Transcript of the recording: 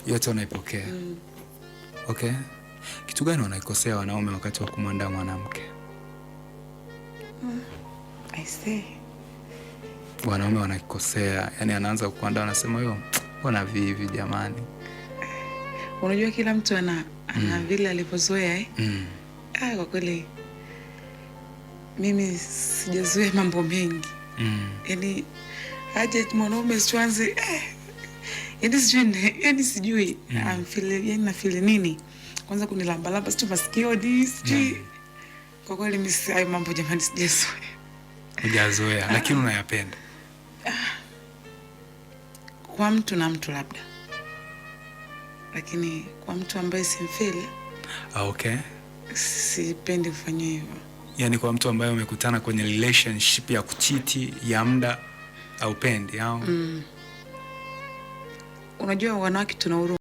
yote unaipokea. Okay. Kitu gani wanaikosea wanaume wakati wa kumwandaa mwanamke? I see. Wanaume wanakosea, yani anaanza kukuandaa anasema yo, mbona vivi jamani? Unajua kila mtu ana vile alivyozoea kwa kweli mimi sijazoea mambo mengi. Yaani aje mwanaume sianze sijui na feel nini. Kwanza kunilamba lamba sio masikioni sijui. Kwa kweli mimi hayo mambo jamani sijazoea. Hujazoea lakini unayapenda. Kwa mtu na mtu labda. Lakini kwa mtu ambaye simfeel. Okay. Sipendi kufanya hivyo. Yani kwa mtu ambaye umekutana kwenye relationship ya kuchiti ya muda au pendi au? Unajua wanawake tuna huruma.